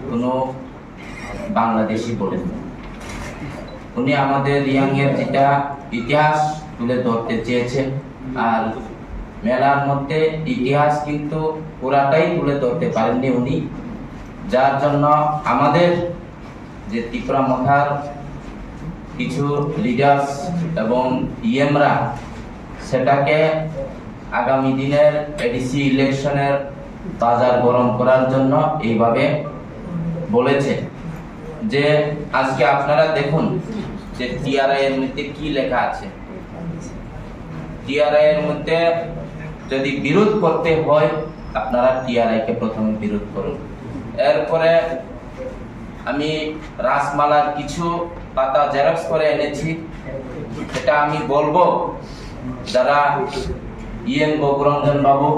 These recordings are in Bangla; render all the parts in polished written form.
কোনো বাংলাদেশি বলেন। উনি আমাদের রিয়াংয়ের যেটা ইতিহাস তুলে ধরতে চেয়েছেন, আর মেলার মধ্যে ইতিহাস কিন্তু পুরাটাই তুলে ধরতে পারেননি উনি, যার জন্য আমাদের যে ত্রিপুরা মথার কিছু লিডার্স এবং ইএমরা সেটাকে আগামী দিনের এডিসি ইলেকশনের বাজার গরম করার জন্য এইভাবে বলেছে যে আজকে আপনারা দেখুন যে টিআরআই এর মধ্যে কি লেখা আছে। টিআরআই এর মধ্যে যদি বিরোধ করতে হয় আপনারা টিআরআই কে প্রথমে বিরোধ করুন। এরপরে আমি রাসমালার কিছু পাতা জেরক্স করে এনেছি, এটা আমি বলবো যারা ইএম বকুরঞ্জন বাবু,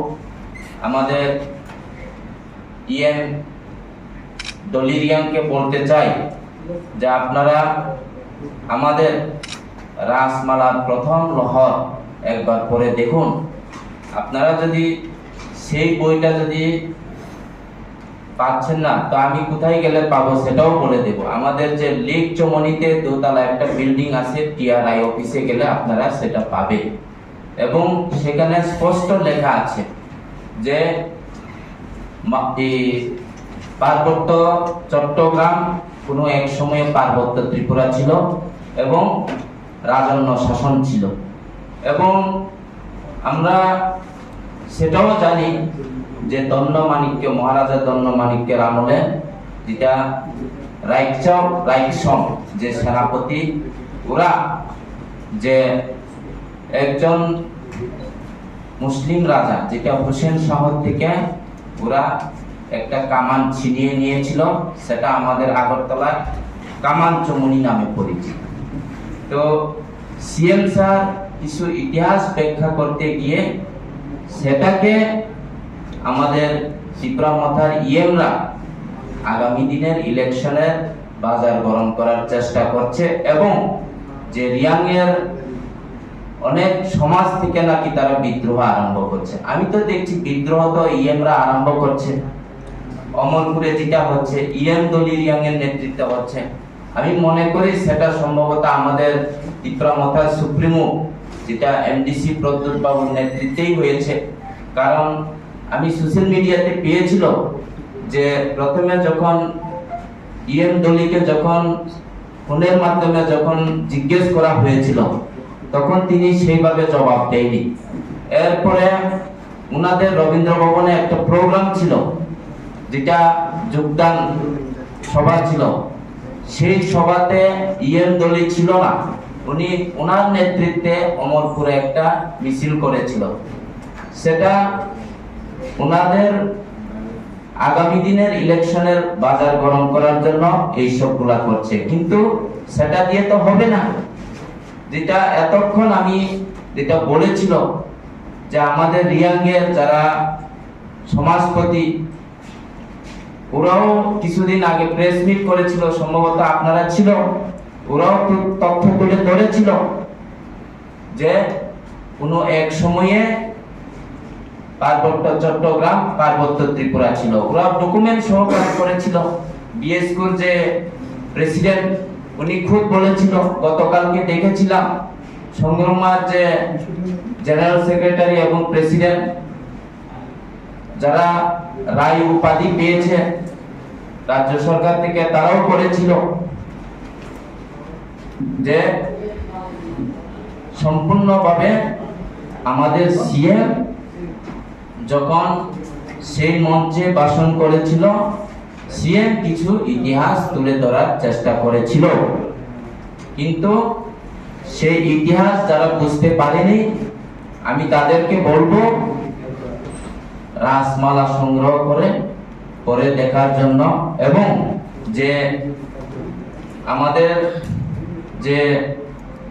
আমাদের ইএম দলিরিয়ানকে বলতে চাই যে আপনারা আমাদের রাসমালার প্রথম লহর একবার পরে দেখুন। আপনারা যদি সেই বইটা যদি পাচ্ছেন না তো আমি কোথায় গেলে পাবো সেটাও বলে দেব। আমাদের যে লেক চমনিতে দোতলা একটা বিল্ডিং আছে, টিআরআই অফিসে গেলে আপনারা সেটা পাবেন এবং সেখানে স্পষ্ট লেখা আছে যে পার্বত্য চট্টগ্রাম কোনো এক সময়ে পার্বত্য ত্রিপুরা ছিল এবং রাজন্য শাসন ছিল। এবং আমরা সেটাও জানি যে দণ্ডমাণিক্য, মহারাজা দণ্ডমাণিক্যের আমলে যেটা রাইকসম যে সেনাপতি, ওরা যে একজন মুসলিম রাজা যেটা হোসেন শহর থেকে ওরা একটা কামান ছিনিয়ে নিয়েছিল, সেটা আমাদের আগরতলার কামান চমনি নামে পরিচিত। তো সিএম স্যার কিছু ইতিহাস ব্যাখ্যা করতে গিয়ে সেটাকে আমাদের ত্রিপুরা মথার ইএমরা আগামী দিনের ইলেকশনের বাজার গরম করার চেষ্টা করছে এবং যে রিয়াংয়ের অনেক সমাজ থেকে নাকি তারা বিদ্রোহ আরম্ভ করছে। আমি তো দেখছি বিদ্রোহ তো ইএমরা আরম্ভ করছে। অমরপুরে যেটা হচ্ছে ইএম দলিরিয়াং এর নেতৃত্বে হচ্ছে। আমি মনে করি সেটা সম্ভবত আমাদের ত্রিপুরা মথার সুপ্রিমো যেটা এমডিসি প্রদ্যুৎ বাবুর নেতৃত্বেই হয়েছে। কারণ আমি সোশ্যাল মিডিয়াতে পেয়েছিল যে প্রথমে যখন ইএম দলিকে যখন ফোনের মাধ্যমে যখন জিজ্ঞেস করা হয়েছিল তখন তিনি সেইভাবে জবাব দেয়নি। এরপরে উনাদের রবীন্দ্র ভবনে একটা প্রোগ্রাম ছিল যেটা যোগদান সভা ছিল, সেই সভাতে ইএম দলি ছিল না। উনি ওনার নেতৃত্বে অমরপুরে একটা মিছিল করেছিল। সেটা ওনাদের আগামী দিনের ইলেকশনের বাজার গরম করার জন্য এই সবগুলা করছে, কিন্তু সেটা দিয়ে তো হবে না। যেটা এতক্ষণ আমি যেটা বলেছিল যে আমাদের রিয়াংয়ের যারা সমাজপতি ওরাও কিছুদিন আগে প্রেস মিট করেছিল, সম্ভবত আপনারা ছিল, ওরাও তথ্য তুলে ধরেছিল যে কোনো এক সময়ে পার্বত্য চট্টগ্রাম পার্বত্য ত্রিপুরা ছিল। ওরা ডকুমেন্ট সহকারে করেছিল। বিএসকুর যে প্রেসিডেন্ট উনি খুব বলেছিল, গতকালকে দেখেছিলাম সংগ্রামার যে জেনারেল সেক্রেটারি এবং প্রেসিডেন্ট যারা রায় উপাধি পেয়েছে রাজ্য সরকার থেকে, তারাও করেছিল যে সম্পূর্ণভাবে আমাদের সিএম যখন সেই মঞ্চে ভাষণ করেছিল সিএম কিছু ইতিহাস তুলে ধরার চেষ্টা করেছিল, কিন্তু সেই ইতিহাস যারা বুঝতে পারেনি আমি তাদেরকে বলবো রাসমালা সংগ্রহ করে পরে দেখার জন্য। এবং যে আমাদের যে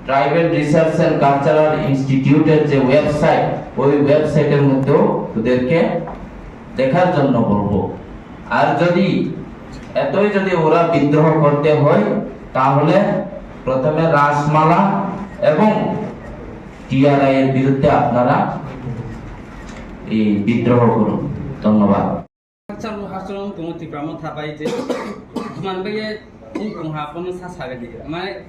ট্রাইবাল রিসার্চ এন্ড কালচারাল ইনস্টিটিউটের যে ওয়েবসাইট, ওই ওয়েবসাইটের মধ্যেও ওদেরকে দেখার জন্য বলবো। আর যদি এতই যদি ওরা বিদ্রোহ করতে হয় তাহলে প্রথমে রাসমালা এবং টিআরআই এর বিরুদ্ধে আপনারা এই বিদ্রোহ করুন। ধন্যবাদ। Haksan hasilnya tunggu tiga mau tapai je, cuman bagi ini tunggu apa nu sasa gede, mana